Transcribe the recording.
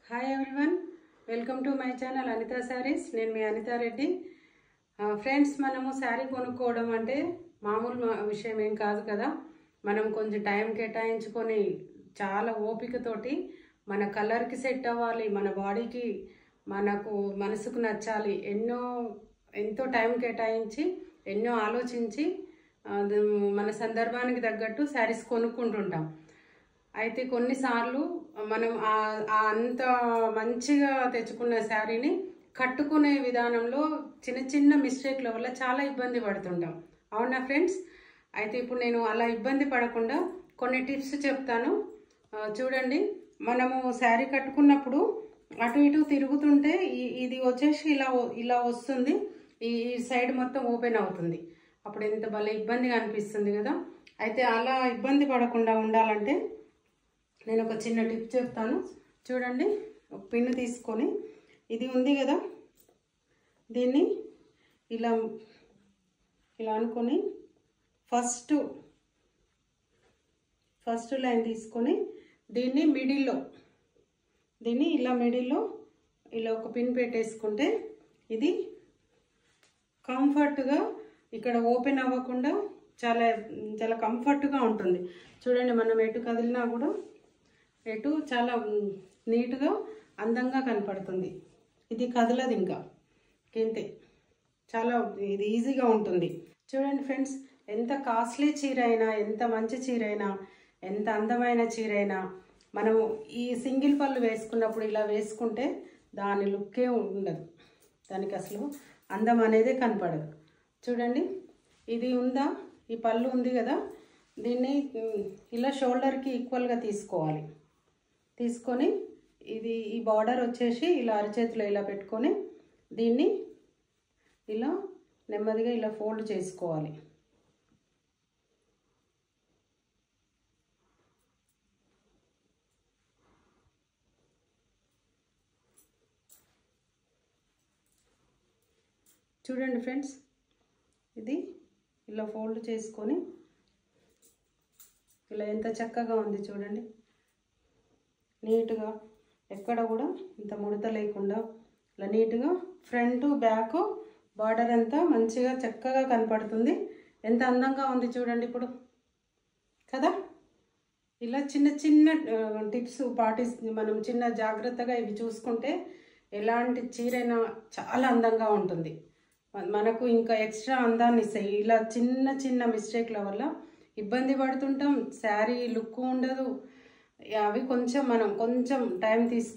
Hi everyone, welcome to my channel Anita Sarees. నేను మీ Anita Reddy. Friends, మనము శారీ కొనుక్కోవడం అంటే మామూలు విషయం ఏం కాదు కదా. మనం కొంచెం టైం కేటాయించుకొని చాలా ఓపికతోటి మన కలర్కి సెట్ అవ్వాలి, మన బాడీకి మనకు మనసుకు నచ్చాలి, ఎంతో టైం కేటాయించి ఎన్నో ఆలోచించి మన సందర్భానికి తగ్గట్టు శారీస్ కొనుక్కుంటుంటాం. అయితే కొన్నిసార్లు మనం అంత మంచిగా తెచ్చుకున్న శారీని కట్టుకునే విధానంలో చిన్న చిన్న మిస్టేక్ల వల్ల చాలా ఇబ్బంది పడుతుంటాం. అవునా ఫ్రెండ్స్? అయితే ఇప్పుడు నేను అలా ఇబ్బంది పడకుండా కొన్ని టిప్స్ చెప్తాను. చూడండి, మనము శారీ కట్టుకున్నప్పుడు అటు ఇటు తిరుగుతుంటే ఇది వచ్చేసి ఇలా వస్తుంది, ఈ సైడ్ మొత్తం ఓపెన్ అవుతుంది. అప్పుడు ఎంత భలే ఇబ్బందిగా అనిపిస్తుంది కదా. అయితే అలా ఇబ్బంది పడకుండా ఉండాలంటే నేను ఒక చిన్న టిప్ చెప్తాను. చూడండి, ఒక పిన్ను తీసుకొని ఇది ఉంది కదా, దీన్ని ఇలా అనుకొని ఫస్ట్ లైన్ తీసుకొని దీన్ని మిడిల్లో ఇలా ఒక పిన్ పెట్టేసుకుంటే ఇది కంఫర్ట్గా ఇక్కడ ఓపెన్ అవ్వకుండా చాలా చాలా కంఫర్ట్గా ఉంటుంది. చూడండి, మనం ఎటు కదిలినా కూడా చాలా నీట్గా అందంగా కనపడుతుంది. ఇది కదలదు, ఇంకా ఇంతే, చాలా ఇది ఈజీగా ఉంటుంది. చూడండి ఫ్రెండ్స్, ఎంత కాస్ట్లీ చీర అయినా, ఎంత మంచి చీర అయినా, ఎంత అందమైన చీర అయినా మనము ఈ సింగిల్ పళ్ళు వేసుకున్నప్పుడు ఇలా వేసుకుంటే దాని లుక్కే ఉండదు, దానికి అసలు అందం అనేది కనపడదు. చూడండి, ఇది ఉందా, ఈ పళ్ళు ఉంది కదా, దీన్ని ఇలా షోల్డర్కి ఈక్వల్గా తీసుకోవాలి. తీసుకొని ఈ బార్డర్ వచ్చేసి ఇలా అరచేతిలో ఇలా పెట్టుకొని దీన్ని ఇలా నెమ్మదిగా ఇలా ఫోల్డ్ చేసుకోవాలి. చూడండి ఫ్రెండ్స్, ఇది ఇలా ఫోల్డ్ చేసుకొని ఇలా ఎంత చక్కగా ఉంది చూడండి, నీట్గా ఎక్కడ కూడా ఇంత ముడత లేకుండా ఇలా నీట్గా ఫ్రంట్ బ్యాక్ బార్డర్ అంతా మంచిగా చక్కగా కనపడుతుంది. ఎంత అందంగా ఉంది చూడండి ఇప్పుడు కదా. ఇలా చిన్న చిన్న టిప్స్ మనం చిన్న జాగ్రత్తగా ఇవి చూసుకుంటే ఎలాంటి చీరైనా చాలా అందంగా ఉంటుంది, మనకు ఇంకా ఎక్స్ట్రా అందాన్ని ఇస్తాయి. ఇలా చిన్న చిన్న మిస్టేక్ల వల్ల ఇబ్బంది పడుతుంటాం, శారీ లుక్ ఉండదు. అవి కొంచెం మనం టైం తీసుకు